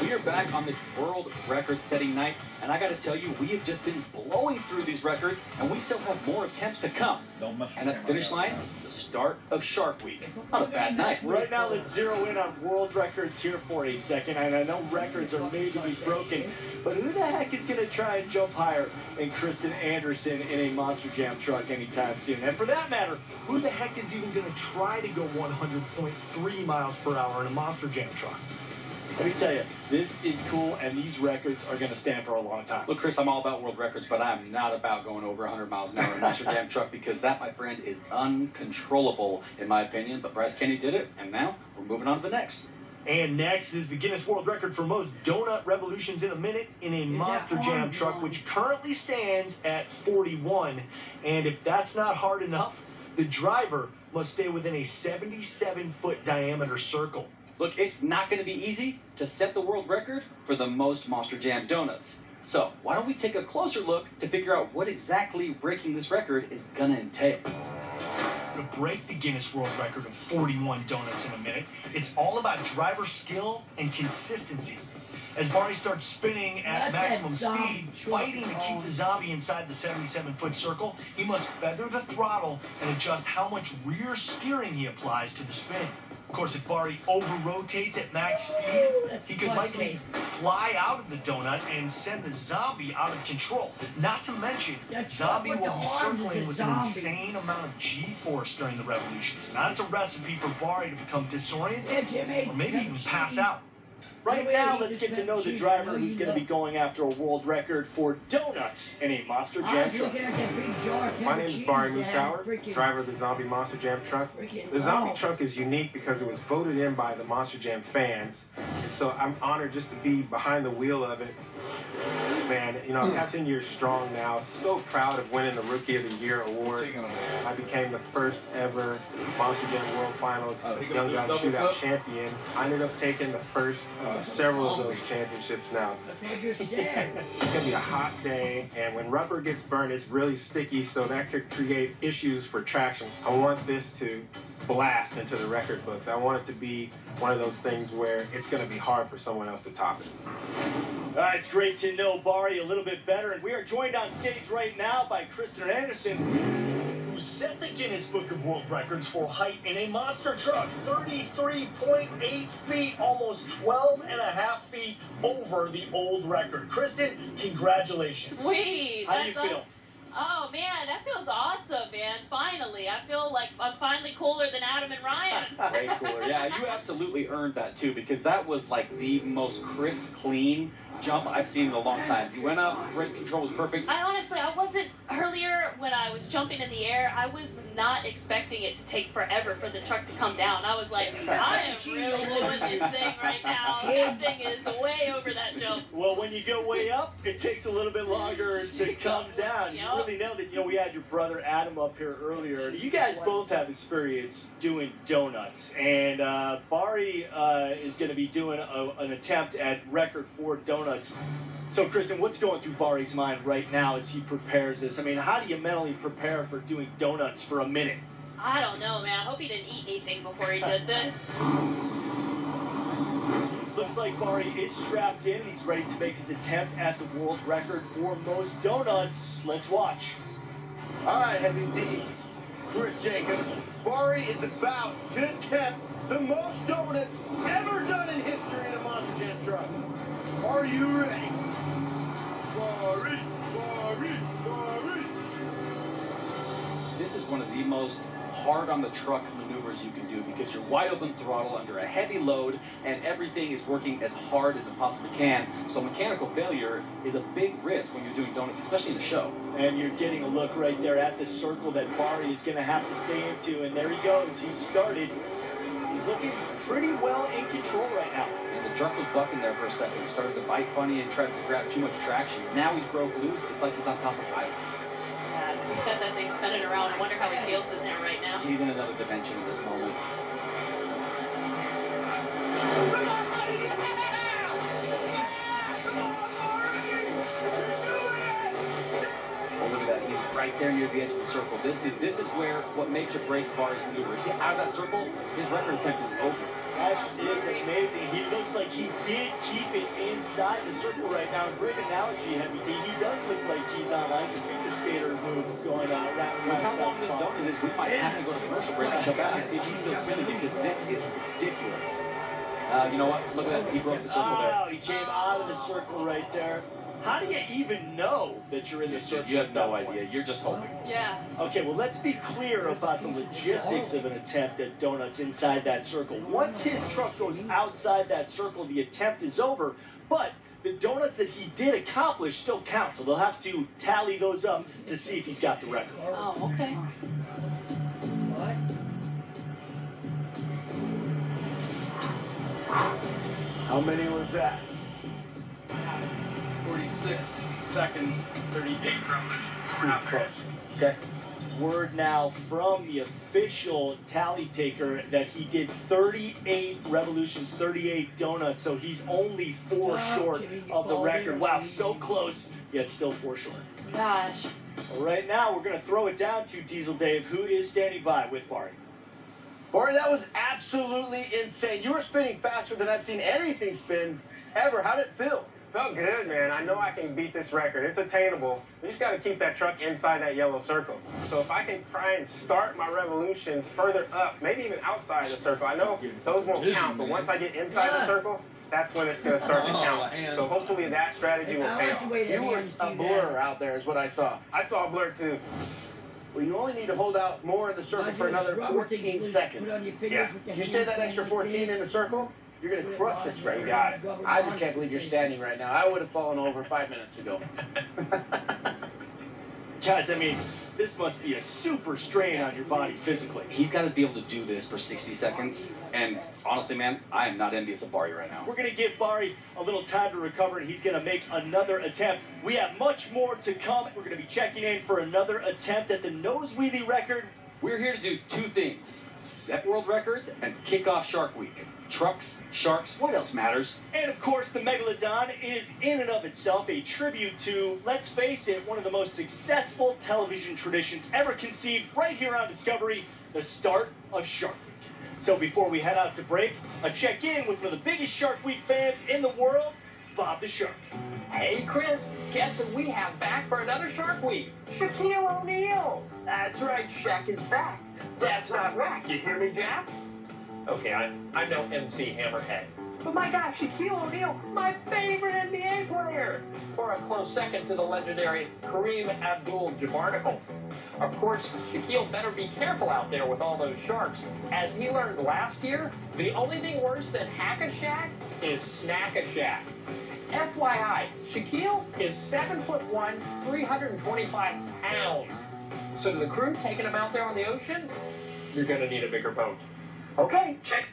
We are back on this world record-setting night, and I got to tell you, we have just been blowing through these records, and we still have more attempts to come. And at the finish line, the start of Shark Week. Not a bad night. Right now, let's zero in on world records here for a second. And I know records are made to be broken, but who the heck is going to try and jump higher than Kristen Anderson in a Monster Jam truck anytime soon? And for that matter, who the heck is even going to try to go 100.3 miles per hour in a Monster Jam truck? Let me tell you, this is cool, and these records are going to stand for a long time. Look, Chris, I'm all about world records, but I'm not about going over 100 miles an hour in a Monster Jam truck, because that, my friend, is uncontrollable, in my opinion. But Bryce Kenny did it, and now we're moving on to the next. And next is the Guinness World Record for most donut revolutions in a minute in a Monster Jam truck, which currently stands at 41. And if that's not hard enough, the driver must stay within a 77-foot diameter circle. Look, it's not going to be easy to set the world record for the most Monster Jam donuts. So why don't we take a closer look to figure out what exactly breaking this record is going to entail. To break the Guinness World Record of 41 donuts in a minute, it's all about driver skill and consistency. As Barney starts spinning at maximum speed, fighting to keep the zombie inside the 77-foot circle, he must feather the throttle and adjust how much rear steering he applies to the spin. Of course, if Barney over-rotates at max speed, he could likely fly out of the donut and send the zombie out of control. Not to mention, zombie will be circling with an insane amount of G-force during the revolutions. Now, it's a recipe for Barney to become disoriented or maybe even pass out. Right now, let's get to know the driver who's going to be going after a world record for donuts in a Monster Jam truck. My name is Barry Musauer, driver of the Zombie Monster Jam truck. The Zombie truck is unique because it was voted in by the Monster Jam fans. And so I'm honored just to be behind the wheel of it. Man, you know, I'm 10 years strong now. So proud of winning the Rookie of the Year award. I became the first ever Monster Jam World Finals Young Guns Shootout champion. I ended up taking the first several of those championships now. It's gonna be a hot day, and when rubber gets burned, it's really sticky, so that could create issues for traction. I want this to blast into the record books. I want it to be one of those things where it's going to be hard for someone else to top it. All right, it's great to know Barry a little bit better, and we are joined on stage right now by Kristen Anderson, who set the Guinness Book of World Records for height in a monster truck, 33.8 feet, almost 12.5 feet over the old record. Kristen, congratulations. Sweet. How do you feel? Oh, man, that feels awesome, man. Finally. I feel like I'm finally cooler than Adam and Ryan. Way cooler. Yeah, you absolutely earned that, too, because that was like the most crisp, clean jump I've seen in a long time. You went up, brake control was perfect. I wasn't, earlier when I was jumping in the air, I was not expecting it to take forever for the truck to come down. I was like, I am really doing this thing right now. That thing is way over that jump. Well, when you go way up, it takes a little bit longer to come down. You really know that, you know, we had your brother Adam up here earlier. You guys both have experience doing donuts, and Barry is going to be doing an attempt at record for donuts. So, Kristen, what's going through Barry's mind right now as he prepares this? I mean, how do you mentally prepare for doing donuts for a minute? I don't know, man. I hope he didn't eat anything before he did this. Looks like Barry is strapped in and he's ready to make his attempt at the world record for most donuts. Let's watch. All right, Heavy D, Chris Jacobs. Barry is about to attempt the most donuts ever done in history in a Monster Jam truck. Are you ready? Barry, Barry, Barry. This is one of the most hard on the truck maneuvers you can do because you're wide open throttle under a heavy load and everything is working as hard as it possibly can. So mechanical failure is a big risk when you're doing donuts, especially in a show. And you're getting a look right there at the circle that Barry is going to have to stay into. And there he goes. He started. He's looking pretty well in control right now. And the truck was bucking there for a second. He started to bite funny and tried to grab too much traction. Now he's broke loose. It's like he's on top of ice. He's got that thing spinning around. I wonder how he feels in there right now. He's in another dimension in this moment. Oh, look at that. He's right there near the edge of the circle. This is where what makes or breaks Barry's maneuver. See, out of that circle, his record attempt is over. That is amazing. He looks like he did keep it inside the circle right now. Great analogy, Heavy D. He does look like he's on ice. A figure skater move going on around. With how long this donut is, we might have to go to commercial break and come back and see if he's still spinning because this is ridiculous. You know what? Look at that. He broke the circle there. Oh, he came out of the circle right there. How do you even know that you're in the circle? You have no idea. You're just hoping. Yeah. Okay, well, let's be clear about the logistics of an attempt at donuts inside that circle. Once his truck goes outside that circle, the attempt is over. But the donuts that he did accomplish still count, so they'll have to tally those up to see if he's got the record. Oh, okay. How many was that? 46 seconds, 38 revolutions. Okay. Word now from the official tally taker that he did 38 revolutions, 38 donuts, so he's only 4 short of the record. Wow, so close, yet still 4 short. Gosh. Well, right now, we're going to throw it down to Diesel Dave, who is standing by with Barry. Barry, that was absolutely insane. You were spinning faster than I've seen anything spin ever. How did it feel? Felt good, man. I know I can beat this record. It's attainable. We just got to keep that truck inside that yellow circle. So if I can try and start my revolutions further up, maybe even outside the circle, I know those won't count, but once I get inside the circle, that's when it's going to start to count. So hopefully that strategy will pay off. You were a blur out there is what I saw. I saw a blur too. Well, you only need to hold out more in the circle for another 14 seconds. Yeah. You stay that extra 14 in the circle, you're going to crush this record. You got it. I just can't believe you're standing right now. I would have fallen over 5 minutes ago. Guys, I mean, this must be a super strain on your body physically. He's got to be able to do this for 60 seconds. And honestly, man, I am not envious of Barry right now. We're going to give Barry a little time to recover, and he's going to make another attempt. We have much more to come. We're going to be checking in for another attempt at the Nosewheelie record. We're here to do 2 things. Set world records and kick off Shark Week. Trucks, sharks, what else matters? And of course, the Megalodon is in and of itself a tribute to, let's face it, one of the most successful television traditions ever conceived right here on Discovery, the start of Shark Week. So before we head out to break, a check-in with one of the biggest Shark Week fans in the world, Bob the Shark. Hey, Chris, guess who we have back for another Shark Week? Shaquille O'Neal. That's right, Shaq is back. That's not whack. You hear me, Jack? Okay, I'm no MC Hammerhead. But my gosh, Shaquille O'Neal, my favorite NBA player. For a close second to the legendary Kareem Abdul-Jabbar. Of course, Shaquille better be careful out there with all those sharks. As he learned last year, the only thing worse than Hack-a-Shack is Snack-a-Shack. FYI, Shaquille is 7'1", 325 pounds. So to the crew taking him out there on the ocean, you're going to need a bigger boat. Okay, check.